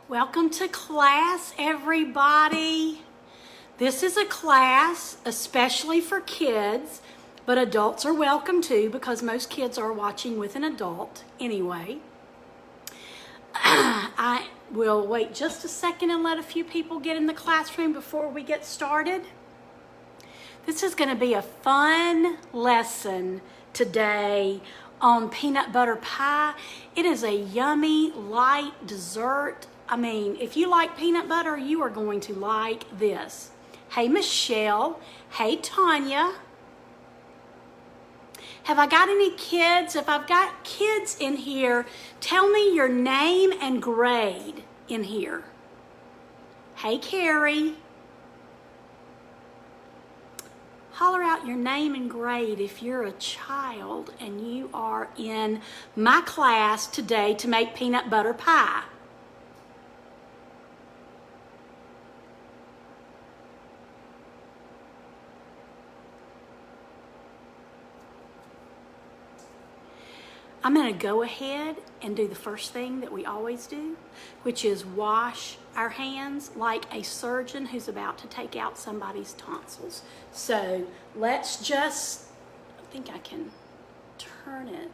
Welcome to class, everybody. This is a class especially for kids, but adults are welcome too because most kids are watching with an adult anyway. I will wait just a second and let a few people get in the classroom before we get started. This is going to be a fun lesson today on peanut butter pie. It is a yummy, light dessert. I mean, if you like peanut butter, you are going to like this. Hey, Michelle. Hey, Tanya. Have I got any kids? If I've got kids in here, tell me your name and grade in here. Hey, Carrie. Holler out your name and grade if you're a child and you are in my class today to make peanut butter pie. I'm going to go ahead and do the first thing that we always do, which is wash our hands like a surgeon who's about to take out somebody's tonsils. So let's just, I think I can turn it.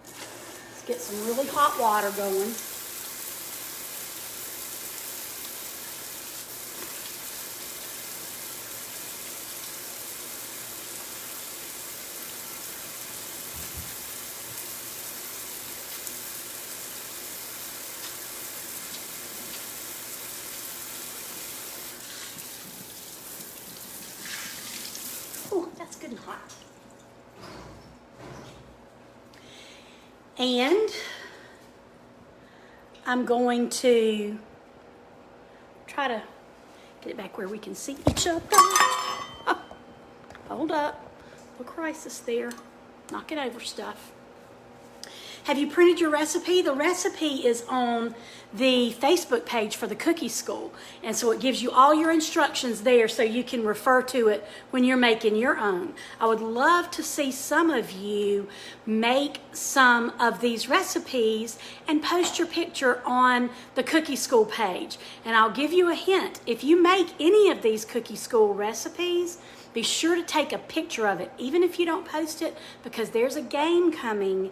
Let's get some really hot water going. That's good and hot. And I'm going to try to get it back where we can see each other. Oh, hold up. Little crisis there. Knocking over stuff. Have you printed your recipe? The recipe is on the Facebook page for the Cookie School. And so it gives you all your instructions there so you can refer to it when you're making your own. I would love to see some of you make some of these recipes and post your picture on the Cookie School page. And I'll give you a hint. If you make any of these Cookie School recipes, be sure to take a picture of it, even if you don't post it, because there's a game coming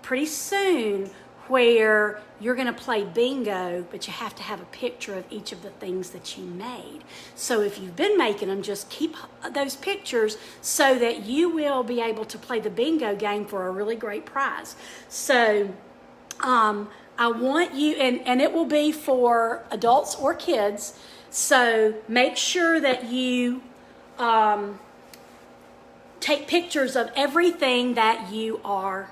pretty soon where you're going to play bingo, but you have to have a picture of each of the things that you made. So if you've been making them, just keep those pictures so that you will be able to play the bingo game for a really great prize. So I want you, and it will be for adults or kids, so make sure that you take pictures of everything that you are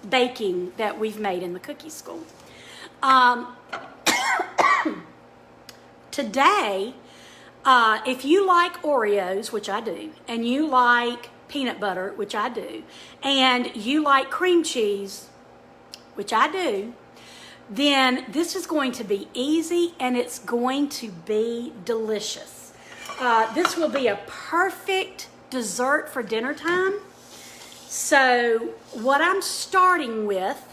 baking that we've made in the Cookie School. Today, if you like Oreos, which I do, and you like peanut butter, which I do, and you like cream cheese, which I do, then this is going to be easy and it's going to be delicious. This will be a perfect dessert for dinner time. So what I'm starting with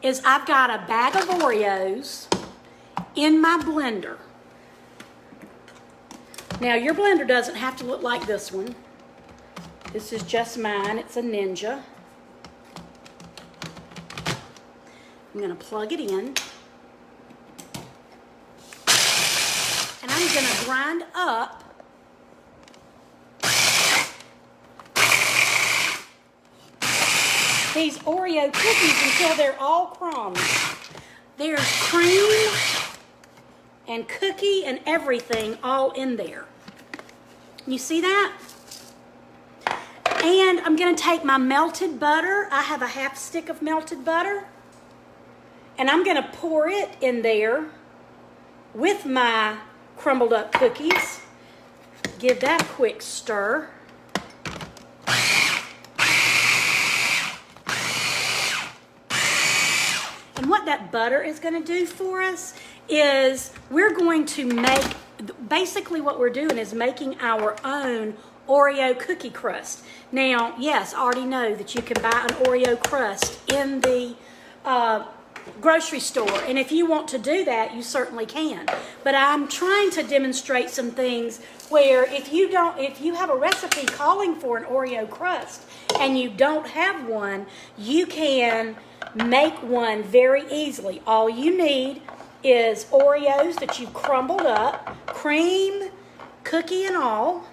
is I've got a bag of Oreos in my blender. Now your blender doesn't have to look like this one. This is just mine. It's a Ninja. I'm going to plug it in. And I'm going to grind up these Oreo cookies until they're all crumbs. There's cream and cookie and everything all in there. You see that? And I'm going to take my melted butter. I have a half stick of melted butter. And I'm going to pour it in there with my crumbled up cookies. Give that a quick stir. And what that butter is going to do for us is we're going to make, basically what we're doing is making our own Oreo cookie crust. Now, yes, I already know that you can buy an Oreo crust in the grocery store, and if you want to do that, you certainly can. But I'm trying to demonstrate some things where if you have a recipe calling for an Oreo crust and you don't have one, you can make one very easily. All you need is Oreos that you've crumbled up, cream, cookie and all,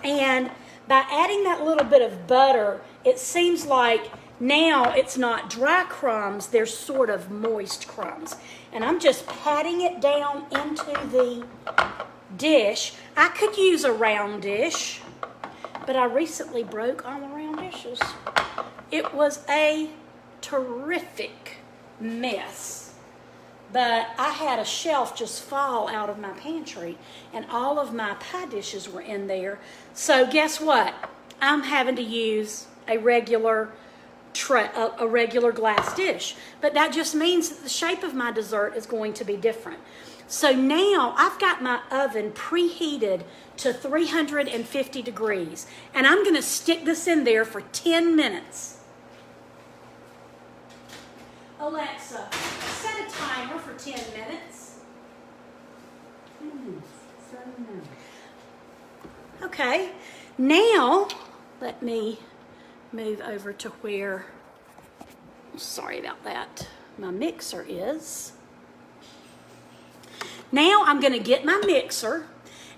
and by adding that little bit of butter, it seems like now it's not dry crumbs, they're sort of moist crumbs. And I'm just patting it down into the dish. I could use a round dish, but I recently broke all the round dishes. It was a terrific mess. But I had a shelf just fall out of my pantry, and all of my pie dishes were in there. So guess what? I'm having to use a regular glass dish. But that just means that the shape of my dessert is going to be different. So now I've got my oven preheated to 350 degrees, and I'm going to stick this in there for 10 minutes. Alexa, set a timer for 10 minutes. Okay, now let me move over to where, sorry about that, my mixer is. Now I'm going to get my mixer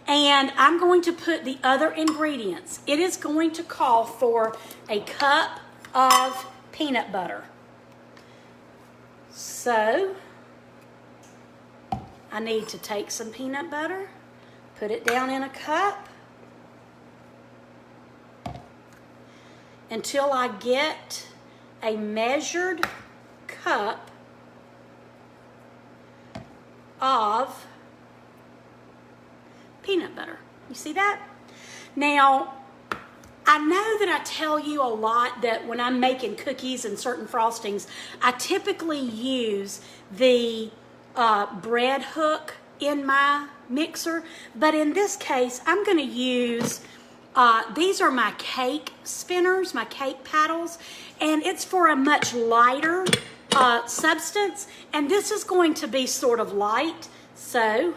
and I'm going to put the other ingredients. It is going to call for a cup of peanut butter. So, I need to take some peanut butter, put it down in a cup until I get a measured cup of peanut butter. You see that? Now, I know that I tell you a lot that when I'm making cookies and certain frostings, I typically use the bread hook in my mixer, but in this case, I'm going to use, these are my cake spinners, my cake paddles, and it's for a much lighter substance, and this is going to be sort of light, so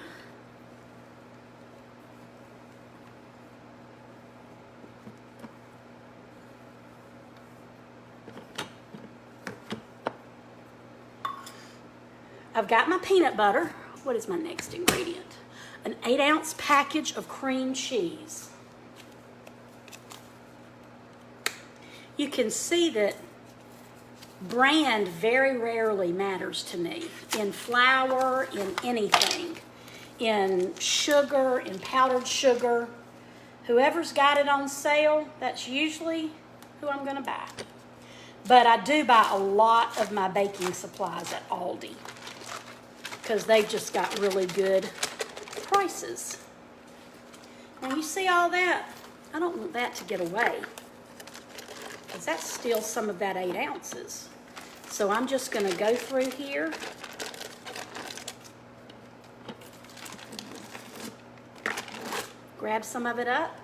I've got my peanut butter. What is my next ingredient? An 8-ounce package of cream cheese. You can see that brand very rarely matters to me. In flour, in anything. In sugar, in powdered sugar. Whoever's got it on sale, that's usually who I'm going to buy. But I do buy a lot of my baking supplies at Aldi, because they've just got really good prices. Now you see all that? I don't want that to get away, because that's still some of that 8 ounces. So I'm just going to go through here. Grab some of it up.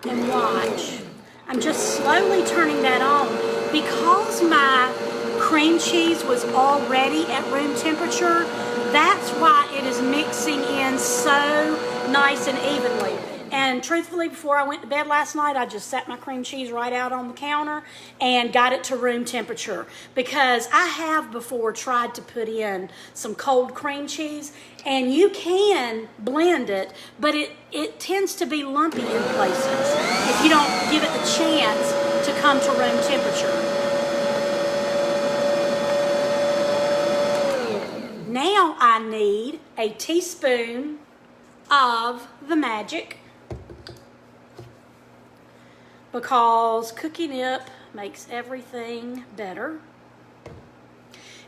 And watch. I'm just slowly turning that on because my cream cheese was already at room temperature. That's why it is mixing in so nice and evenly. And truthfully, before I went to bed last night, I just set my cream cheese right out on the counter and got it to room temperature, because I have before tried to put in some cold cream cheese, and you can blend it, but it tends to be lumpy in places if you don't give it the chance to come to room temperature. Now I need a teaspoon of the magic, because Cookie Nip makes everything better.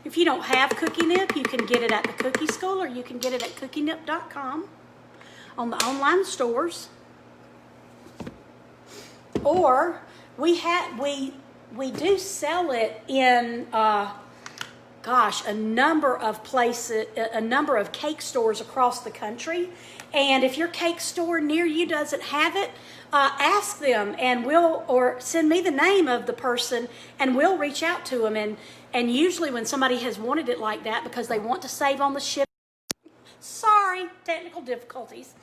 If you don't have Cookie Nip, you can get it at the Cookie School, or you can get it at cookienip.com on the online stores. Or we we do sell it in, a number of places, a number of cake stores across the country. And if your cake store near you doesn't have it, ask them and or send me the name of the person and we'll reach out to them. And usually when somebody has wanted it like that because they want to save on the shipping, sorry, technical difficulties.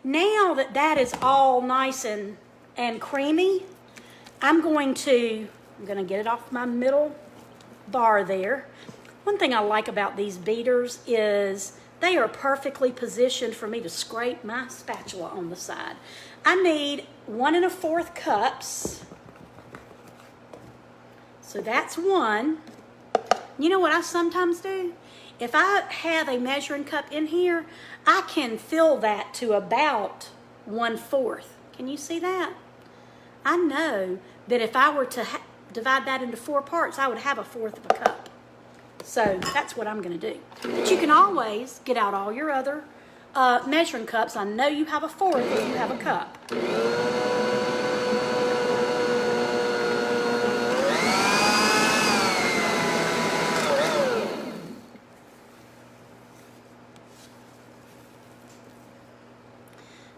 Now that is all nice and creamy, I'm going to get it off my middle bar there. One thing I like about these beaters is they are perfectly positioned for me to scrape my spatula on the side. I need 1 1/4 cups. So that's one. You know what I sometimes do? If I have a measuring cup in here, I can fill that to about 1/4. Can you see that? I know that if I were to divide that into 4 parts, I would have 1/4 of a cup. So that's what I'm going to do. But you can always get out all your other measuring cups. I know you have 1/4 if you have a cup.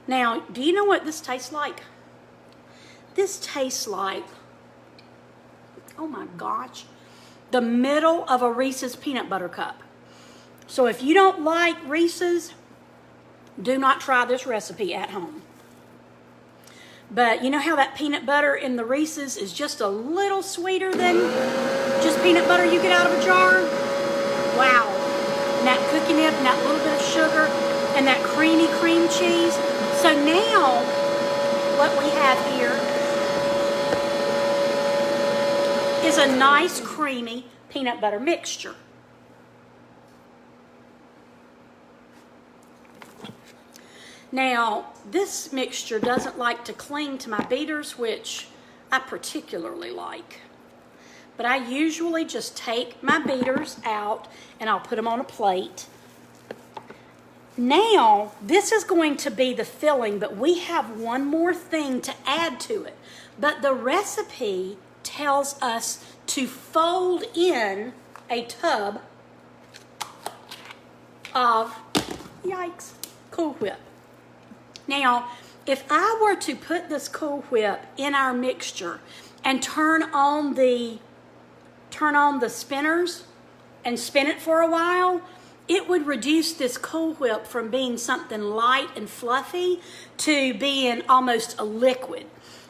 Now, do you know what this tastes like? This tastes like, oh my gosh, the middle of a Reese's peanut butter cup. So if you don't like Reese's, do not try this recipe at home. But you know how that peanut butter in the Reese's is just a little sweeter than just peanut butter you get out of a jar? Wow. And that cookie nib and that little bit of sugar and that creamy cream cheese. So now what we have here is a nice creamy peanut butter mixture. Now, this mixture doesn't like to cling to my beaters, which I particularly like. But I usually just take my beaters out and I'll put them on a plate. Now, this is going to be the filling, but we have one more thing to add to it. But the recipe tells us to fold in a tub of, yikes, Cool Whip. Now, if I were to put this Cool Whip in our mixture and turn on the spinners and spin it for a while, it would reduce this Cool Whip from being something light and fluffy to being almost a liquid.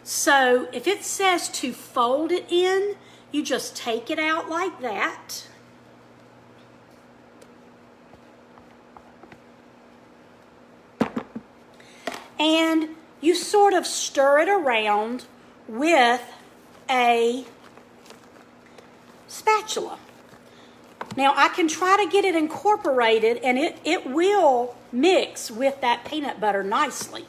So if it says to fold it in, you just take it out like that. And you sort of stir it around with a spatula. Now I can try to get it incorporated and it will mix with that peanut butter nicely,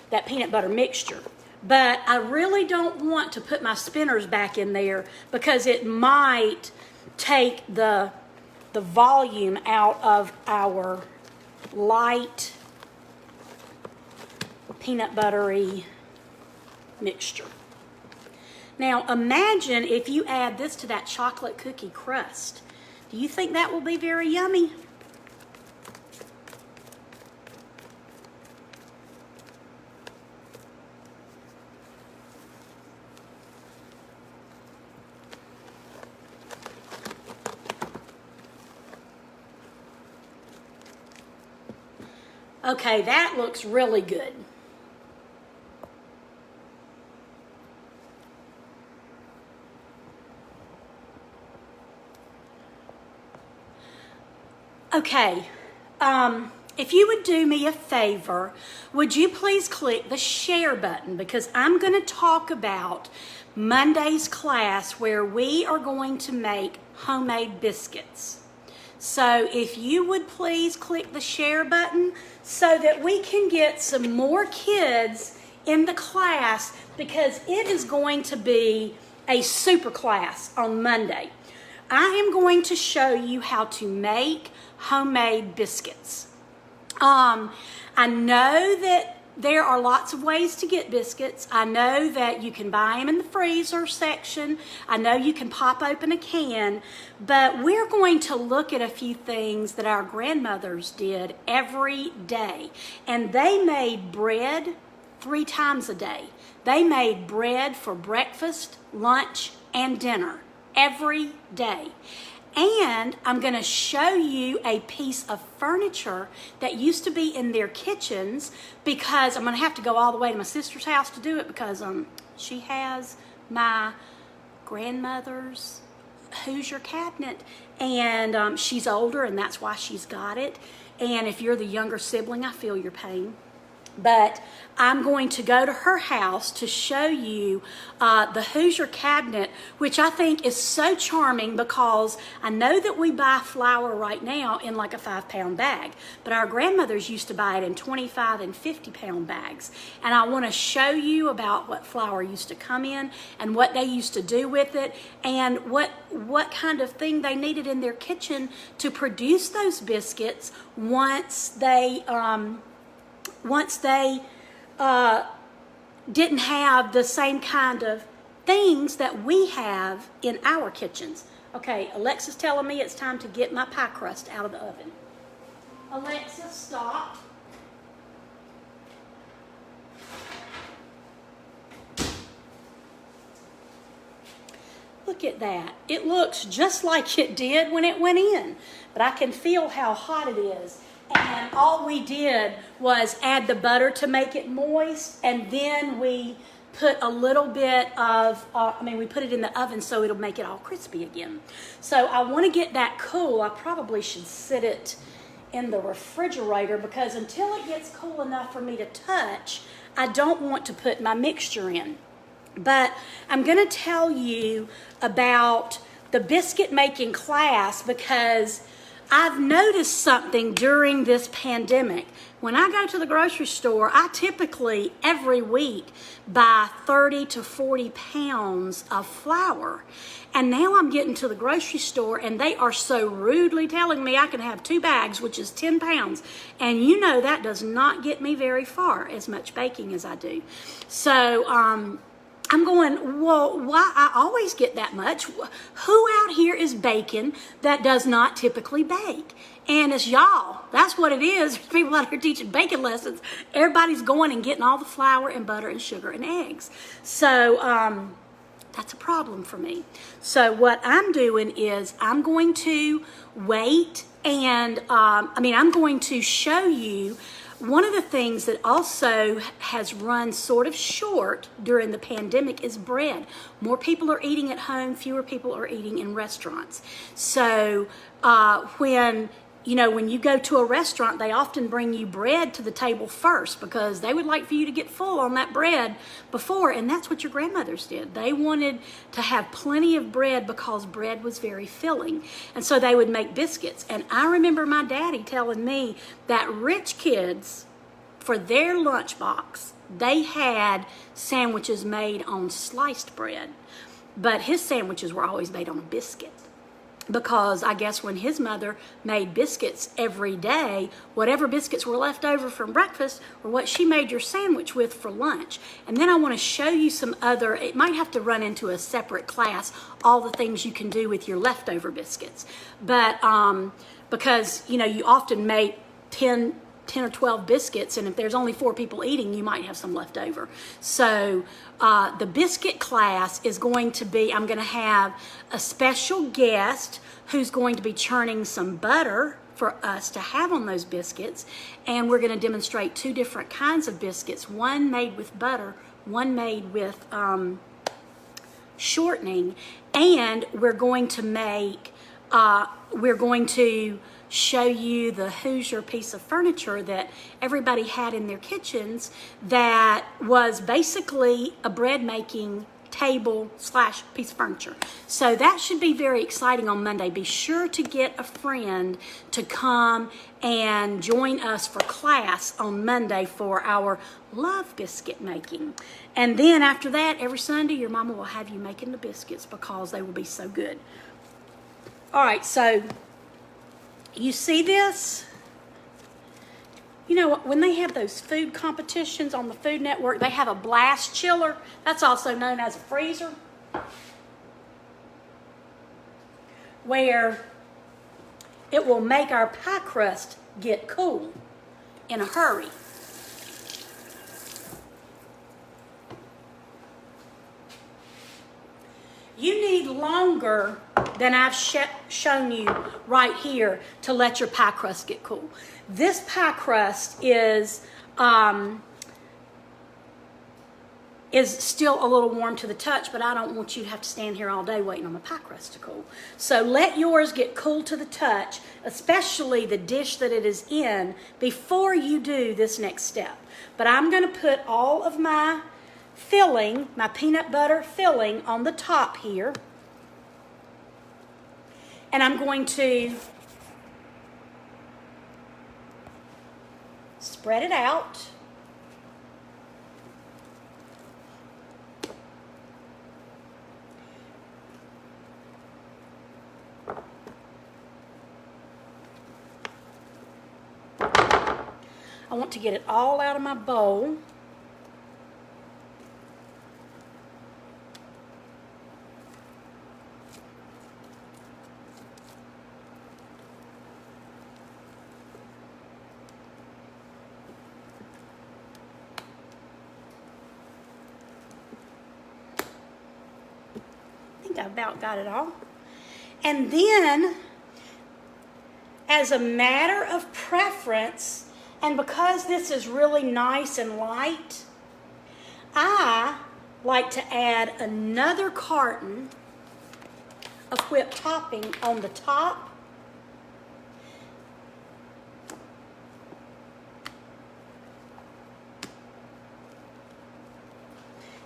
that peanut butter mixture. But I really don't want to put my spinners back in there because it might take the volume out of our light peanut buttery mixture. Now imagine if you add this to that chocolate cookie crust. Do you think that will be very yummy? Okay, that looks really good. Okay, if you would do me a favor, would you please click the share button because I'm going to talk about Monday's class where we are going to make homemade biscuits. So if you would please click the share button so that we can get some more kids in the class because it is going to be a super class on Monday. I am going to show you how to make homemade biscuits. I know that there are lots of ways to get biscuits. I know that you can buy them in the freezer section. I know you can pop open a can, but we're going to look at a few things that our grandmothers did every day. And they made bread 3 times a day. They made bread for breakfast, lunch, and dinner every day. And I'm going to show you a piece of furniture that used to be in their kitchens, because I'm going to have to go all the way to my sister's house to do it, because she has my grandmother's Hoosier cabinet, and she's older, and that's why she's got it. And if you're the younger sibling, I feel your pain. But I'm going to go to her house to show you the Hoosier cabinet, which I think is so charming, because I know that we buy flour right now in like a 5-pound bag, but our grandmothers used to buy it in 25 and 50-pound bags. And I want to show you about what flour used to come in and what they used to do with it, and what kind of thing they needed in their kitchen to produce those biscuits once they didn't have the same kind of things that we have in our kitchens. Okay, Alexa's telling me it's time to get my pie crust out of the oven. Alexa, stop. Look at that. It looks just like it did when it went in, but I can feel how hot it is. And all we did was add the butter to make it moist, and then we put a little bit of, we put it in the oven so it'll make it all crispy again. So I want to get that cool. I probably should sit it in the refrigerator, because until it gets cool enough for me to touch, I don't want to put my mixture in. But I'm going to tell you about the biscuit making class, because I've noticed something during this pandemic. When I go to the grocery store, I typically every week buy 30 to 40 pounds of flour. And now I'm getting to the grocery store and they are so rudely telling me I can have 2 bags, which is 10 pounds. And you know that does not get me very far, as much baking as I do. So, I'm going, well, why? I always get that much. Who out here is baking that does not typically bake? And it's y'all. That's what it is. People out here teaching baking lessons. Everybody's going and getting all the flour and butter and sugar and eggs. So that's a problem for me. So what I'm doing is I'm going to wait, and I'm going to show you. One of the things that also has run sort of short during the pandemic is bread. More people are eating at home, fewer people are eating in restaurants. So when you go to a restaurant, they often bring you bread to the table first, because they would like for you to get full on that bread before, and that's what your grandmothers did. They wanted to have plenty of bread because bread was very filling, and so they would make biscuits. And I remember my daddy telling me that rich kids, for their lunchbox, they had sandwiches made on sliced bread, but his sandwiches were always made on a biscuit. Because I guess when his mother made biscuits every day, whatever biscuits were left over from breakfast were what she made your sandwich with for lunch. And then I want to show you some other, it might have to run into a separate class, all the things you can do with your leftover biscuits. But because, you often make 10 or 12 biscuits, and if there's only 4 people eating, you might have some left over. So the biscuit class is going to be, I'm going to have a special guest who's going to be churning some butter for us to have on those biscuits, and we're going to demonstrate 2 different kinds of biscuits, one made with butter, one made with shortening, and we're going to show you the Hoosier piece of furniture that everybody had in their kitchens that was basically a bread making table / piece of furniture. So that should be very exciting on Monday. Be sure to get a friend to come and join us for class on Monday for our love biscuit making. And then after that, every Sunday, your mama will have you making the biscuits because they will be so good. All right, so you see this? You know, when they have those food competitions on the Food Network, they have a blast chiller. That's also known as a freezer, where it will make our pie crust get cool in a hurry. You need longer than I've shown you right here to let your pie crust get cool. This pie crust is still a little warm to the touch, but I don't want you to have to stand here all day waiting on the pie crust to cool. So let yours get cool to the touch, especially the dish that it is in, before you do this next step. But I'm going to put all of my filling, my peanut butter filling, on the top here. And I'm going to spread it out. I want to get it all out of my bowl. I think I about got it all. And then, as a matter of preference, and because this is really nice and light, I like to add another carton of whipped topping on the top.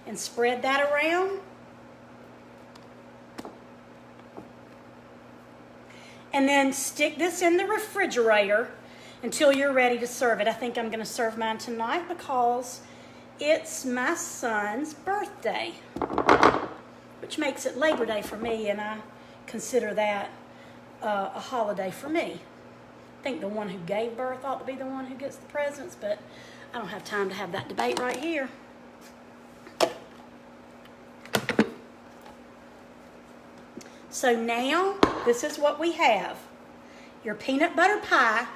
And spread that around. And then stick this in the refrigerator until you're ready to serve it. I think I'm going to serve mine tonight because it's my son's birthday, which makes it Labor Day for me, and I consider that a holiday for me. I think the one who gave birth ought to be the one who gets the presents, but I don't have time to have that debate right here. So now, this is what we have. Your peanut butter pie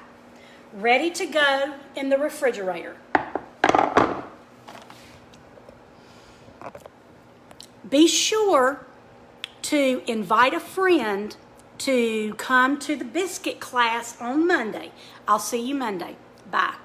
ready to go in the refrigerator. Be sure to invite a friend to come to the biscuit class on Monday. I'll see you Monday. Bye.